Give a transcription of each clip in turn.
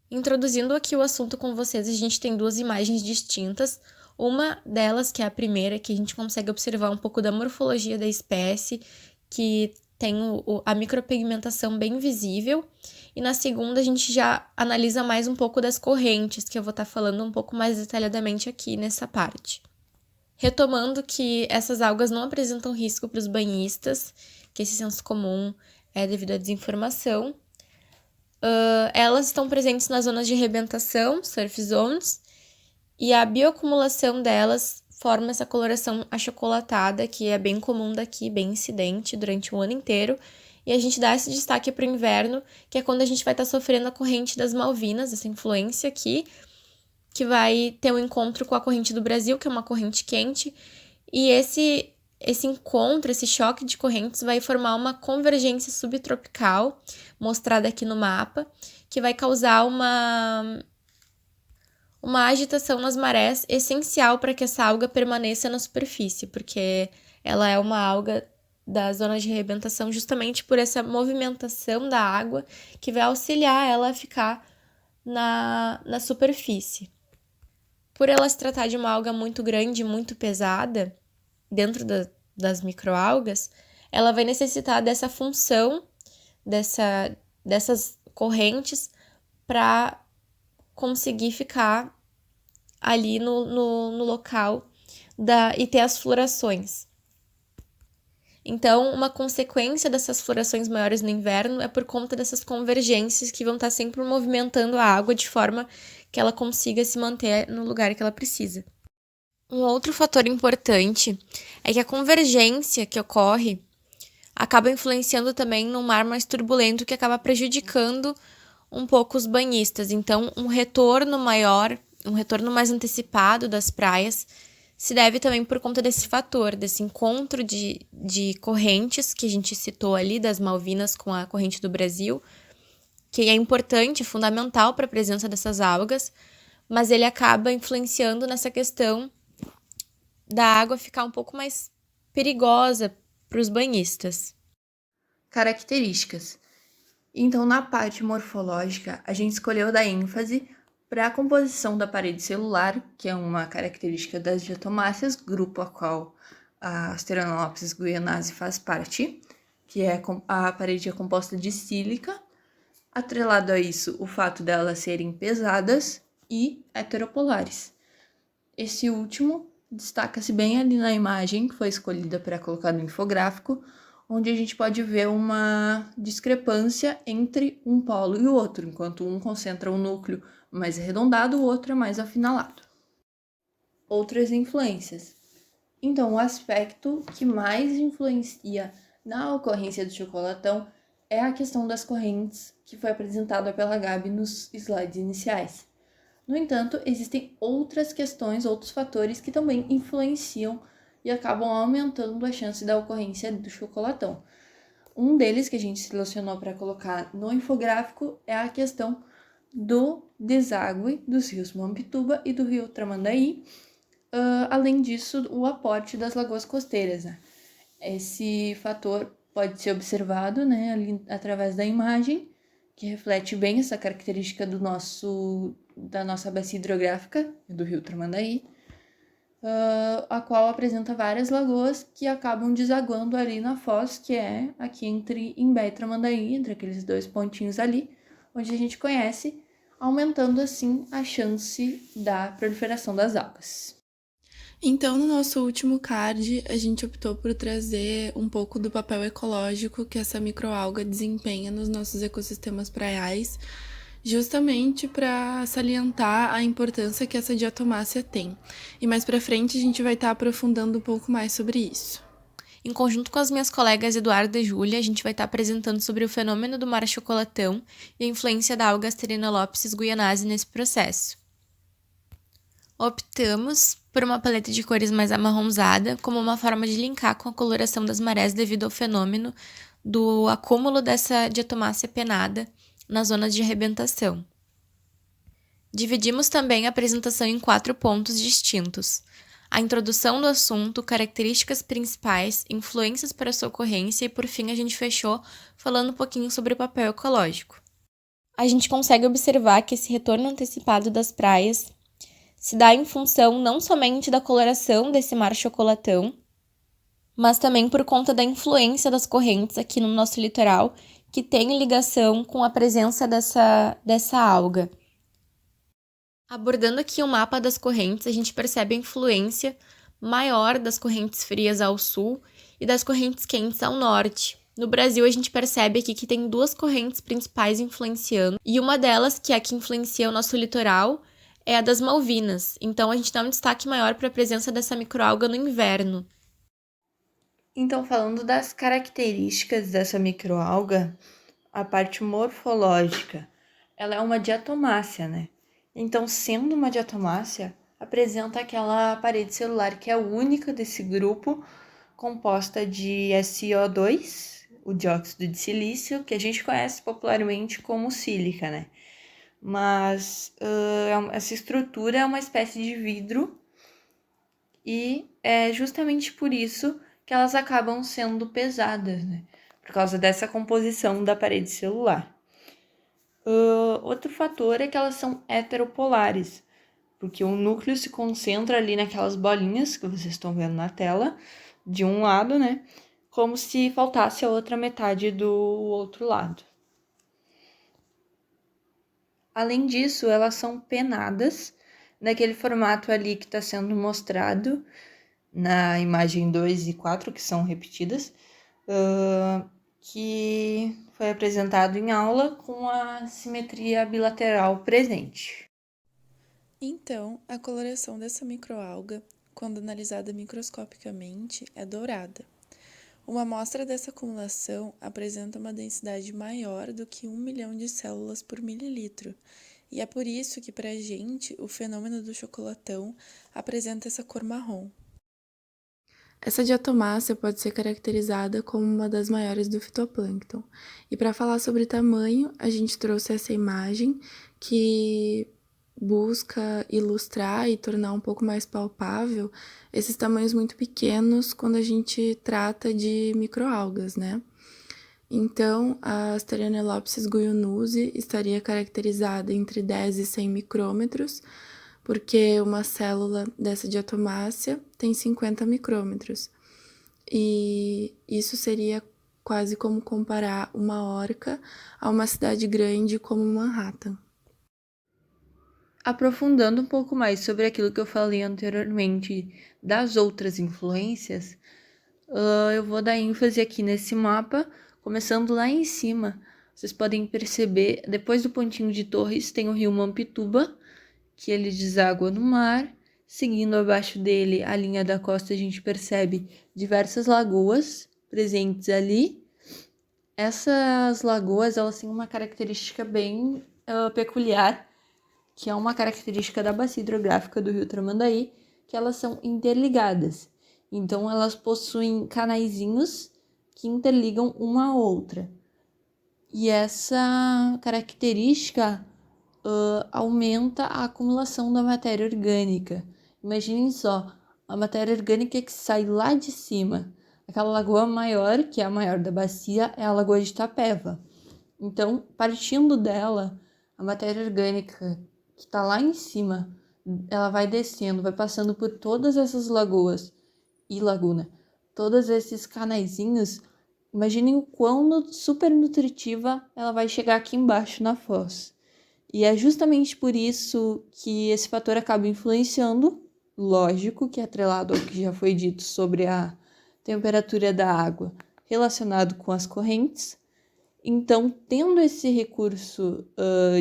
Introduzindo aqui o assunto com vocês, a gente tem duas imagens distintas. Uma delas, que é a primeira, que a gente consegue observar um pouco da morfologia da espécie, que tem a micropigmentação bem visível. E na segunda, a gente já analisa mais um pouco das correntes, que eu vou estar falando um pouco mais detalhadamente aqui nessa parte. Retomando que essas algas não apresentam risco para os banhistas, que esse senso comum é devido à desinformação. Elas estão presentes nas zonas de arrebentação, surf zones, e a bioacumulação delas forma essa coloração achocolatada, que é bem comum daqui, bem incidente durante o ano inteiro. E a gente dá esse destaque para o inverno, que é quando a gente vai estar sofrendo a corrente das Malvinas, essa influência aqui, que vai ter um encontro com a corrente do Brasil, que é uma corrente quente, e esse encontro, esse choque de correntes vai formar uma convergência subtropical, mostrada aqui no mapa, que vai causar uma agitação nas marés, essencial para que essa alga permaneça na superfície, porque ela é uma alga da zona de arrebentação justamente por essa movimentação da água que vai auxiliar ela a ficar na superfície. Por ela se tratar de uma alga muito grande, muito pesada, dentro das microalgas, ela vai necessitar dessa função, dessas correntes, para conseguir ficar ali no local e ter as florações. Então, uma consequência dessas florações maiores no inverno é por conta dessas convergências que vão estar sempre movimentando a água de forma que ela consiga se manter no lugar que ela precisa. Um outro fator importante é que a convergência que ocorre acaba influenciando também num mar mais turbulento que acaba prejudicando um pouco os banhistas. Então, um retorno maior, um retorno mais antecipado das praias se deve também por conta desse fator, desse encontro de correntes que a gente citou ali, das Malvinas com a corrente do Brasil, que é importante, é fundamental para a presença dessas algas, mas ele acaba influenciando nessa questão da água ficar um pouco mais perigosa para os banhistas. Características. Então, na parte morfológica, a gente escolheu dar ênfase para a composição da parede celular, que é uma característica das diatomáceas, grupo a qual a Asteranopsis guianase faz parte, que é a parede é composta de sílica. Atrelado a isso, o fato delas serem pesadas e heteropolares. Esse último destaca-se bem ali na imagem que foi escolhida para colocar no infográfico, onde a gente pode ver uma discrepância entre um polo e o outro, enquanto um concentra um núcleo mais arredondado, o outro é mais afinalado. Outras influências. Então, o aspecto que mais influencia na ocorrência do chocolatão é a questão das correntes que foi apresentada pela Gabi nos slides iniciais. No entanto, existem outras questões, outros fatores que também influenciam e acabam aumentando a chance da ocorrência do chocolatão. Um deles que a gente selecionou para colocar no infográfico é a questão do deságue dos rios Mampituba e do rio Tramandaí. Além disso, o aporte das lagoas costeiras. Né? Esse fator pode ser observado, né, ali através da imagem, que reflete bem essa característica da nossa bacia hidrográfica, do rio Tramandaí, a qual apresenta várias lagoas que acabam desaguando ali na foz, que é aqui entre Imbé e Tramandaí, entre aqueles dois pontinhos ali, onde a gente conhece, aumentando assim a chance da proliferação das algas. Então, no nosso último card, a gente optou por trazer um pouco do papel ecológico que essa microalga desempenha nos nossos ecossistemas praiais, justamente para salientar a importância que essa diatomácea tem. E mais para frente a gente vai estar aprofundando um pouco mais sobre isso. Em conjunto com as minhas colegas Eduarda e Júlia, a gente vai estar apresentando sobre o fenômeno do mar achocolatão e a influência da alga Asteranopsis guianase nesse processo. Optamos por uma paleta de cores mais amarronzada como uma forma de linkar com a coloração das marés devido ao fenômeno do acúmulo dessa diatomácea penada nas zonas de arrebentação. Dividimos também a apresentação em 4 pontos distintos: a introdução do assunto, características principais, influências para sua ocorrência e, por fim, a gente fechou falando um pouquinho sobre o papel ecológico. a gente consegue observar que esse retorno antecipado das praias se dá em função não somente da coloração desse mar chocolatão, mas também por conta da influência das correntes aqui no nosso litoral, que tem ligação com a presença dessa alga. Abordando aqui o mapa das correntes, a gente percebe a influência maior das correntes frias ao sul e das correntes quentes ao norte. No Brasil, a gente percebe aqui que tem duas correntes principais influenciando, e uma delas, que é a que influencia o nosso litoral, é a das Malvinas. Então, a gente dá um destaque maior para a presença dessa microalga no inverno. Então, falando das características dessa microalga, a parte morfológica, ela é uma diatomácea, né? Então, sendo uma diatomácea, apresenta aquela parede celular que é a única desse grupo, composta de SiO2, o dióxido de silício, que a gente conhece popularmente como sílica, né? Mas essa estrutura é uma espécie de vidro e é justamente por isso que elas acabam sendo pesadas, né? Por causa dessa composição da parede celular. Outro fator é que elas são heteropolares, porque o núcleo se concentra ali naquelas bolinhas que vocês estão vendo na tela, de um lado, né? Como se faltasse a outra metade do outro lado. Além disso, elas são penadas, naquele formato ali que está sendo mostrado na imagem 2 e 4, que são repetidas, que foi apresentado em aula com a simetria bilateral presente. Então, a coloração dessa microalga, quando analisada microscopicamente, é dourada. Uma amostra dessa acumulação apresenta uma densidade maior do que 1 milhão de células por mililitro, e é por isso que, para a gente, o fenômeno do chocolatão apresenta essa cor marrom. Essa diatomácea pode ser caracterizada como uma das maiores do fitoplâncton. E para falar sobre tamanho, a gente trouxe essa imagem que busca ilustrar e tornar um pouco mais palpável esses tamanhos muito pequenos quando a gente trata de microalgas, né? Então, a Asterianelopsis guionnusii estaria caracterizada entre 10 e 100 micrômetros, porque uma célula dessa diatomácea tem 50 micrômetros. E isso seria quase como comparar uma orca a uma cidade grande como Manhattan. Aprofundando um pouco mais sobre aquilo que eu falei anteriormente das outras influências, eu vou dar ênfase aqui nesse mapa, começando lá em cima. Vocês podem perceber, depois do pontinho de Torres, tem o rio Mampituba, que ele deságua no mar. Seguindo abaixo dele, a linha da costa, a gente percebe diversas lagoas presentes ali. Essas lagoas, elas têm uma característica bem peculiar, que é uma característica da bacia hidrográfica do rio Tramandaí, que elas são interligadas. Então, elas possuem canaizinhos que interligam uma a outra. E essa característica aumenta a acumulação da matéria orgânica. Imaginem só, a matéria orgânica que sai lá de cima. Aquela lagoa maior, que é a maior da bacia, é a Lagoa de Itapeva. Então, partindo dela, a matéria orgânica que está lá em cima, ela vai descendo, vai passando por todas essas lagoas e laguna, todos esses canaizinhos. Imaginem o quão super nutritiva ela vai chegar aqui embaixo na foz. E é justamente por isso que esse fator acaba influenciando, lógico que é atrelado ao que já foi dito sobre a temperatura da água relacionado com as correntes. Então, tendo esse recurso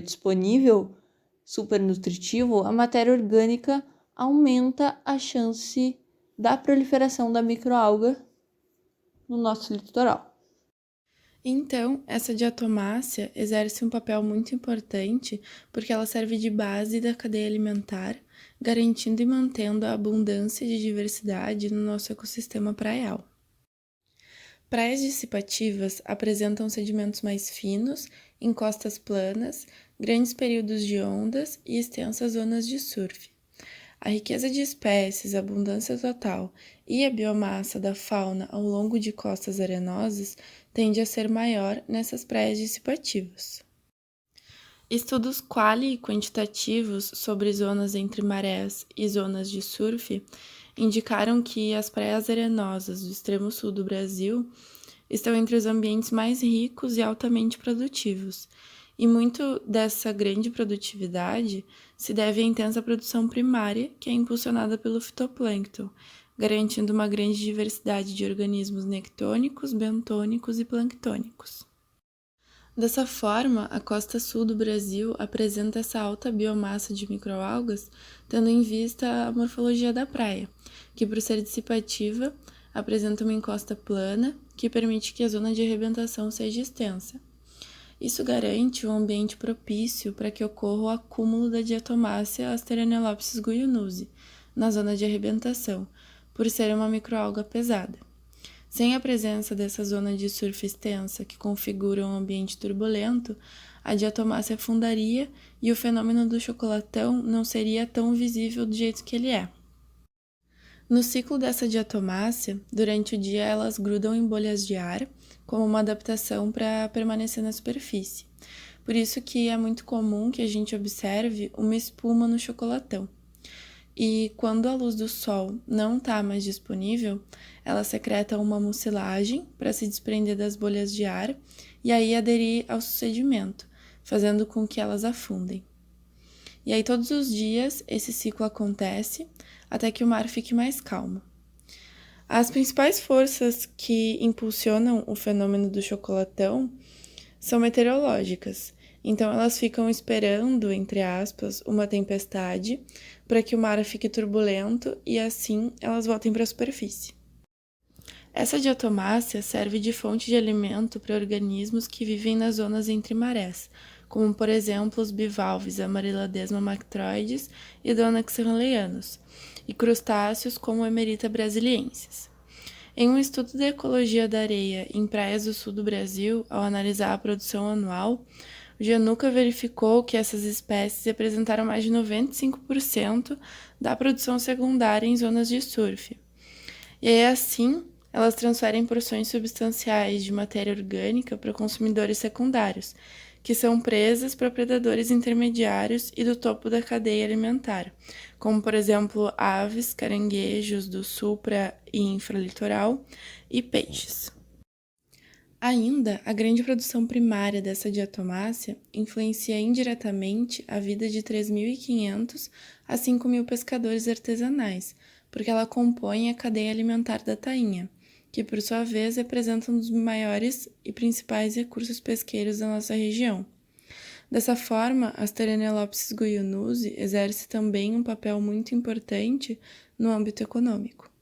disponível, super nutritivo, a matéria orgânica aumenta a chance da proliferação da microalga no nosso litoral. Então, essa diatomácea exerce um papel muito importante porque ela serve de base da cadeia alimentar, garantindo e mantendo a abundância de diversidade no nosso ecossistema praial. Praias dissipativas apresentam sedimentos mais finos, em costas planas, grandes períodos de ondas e extensas zonas de surf. A riqueza de espécies, a abundância total e a biomassa da fauna ao longo de costas arenosas tende a ser maior nessas praias dissipativas. Estudos quali e quantitativos sobre zonas entre marés e zonas de surf indicaram que as praias arenosas do extremo sul do Brasil estão entre os ambientes mais ricos e altamente produtivos. E muito dessa grande produtividade se deve à intensa produção primária, que é impulsionada pelo fitoplâncton, garantindo uma grande diversidade de organismos nectônicos, bentônicos e planctônicos. Dessa forma, a costa sul do Brasil apresenta essa alta biomassa de microalgas, tendo em vista a morfologia da praia, que, por ser dissipativa, apresenta uma encosta plana, que permite que a zona de arrebentação seja extensa. Isso garante um ambiente propício para que ocorra o acúmulo da diatomácea Asteranelopsis guionnusii na zona de arrebentação, por ser uma microalga pesada. Sem a presença dessa zona de surf extensa que configura um ambiente turbulento, a diatomácea afundaria e o fenômeno do chocolatão não seria tão visível do jeito que ele é. No ciclo dessa diatomácea, durante o dia elas grudam em bolhas de ar, como uma adaptação para permanecer na superfície. Por isso que é muito comum que a gente observe uma espuma no chocolatão. E quando a luz do sol não está mais disponível, ela secreta uma mucilagem para se desprender das bolhas de ar e aí aderir ao sedimento, fazendo com que elas afundem. E aí todos os dias esse ciclo acontece até que o mar fique mais calmo. As principais forças que impulsionam o fenômeno do chocolatão são meteorológicas. Então, elas ficam esperando, entre aspas, uma tempestade para que o mar fique turbulento e, assim, elas voltem para a superfície. Essa diatomácea serve de fonte de alimento para organismos que vivem nas zonas entre marés, como, por exemplo, os bivalves Amarylladesma mactroides e Donax hanleyanus, e crustáceos como o Emerita brasiliensis. Em um estudo da ecologia da areia em praias do sul do Brasil, ao analisar a produção anual, o Giannuca verificou que essas espécies representaram mais de 95% da produção secundária em zonas de surf. E aí, assim, elas transferem porções substanciais de matéria orgânica para consumidores secundários, que são presas para predadores intermediários e do topo da cadeia alimentar, como, por exemplo, aves, caranguejos do supra- e infralitoral e peixes. Ainda, a grande produção primária dessa diatomácea influencia indiretamente a vida de 3.500 a 5.000 pescadores artesanais, porque ela compõe a cadeia alimentar da tainha, que por sua vez representa um dos maiores e principais recursos pesqueiros da nossa região. Dessa forma, a Asteranelopsis guionnusii exerce também um papel muito importante no âmbito econômico.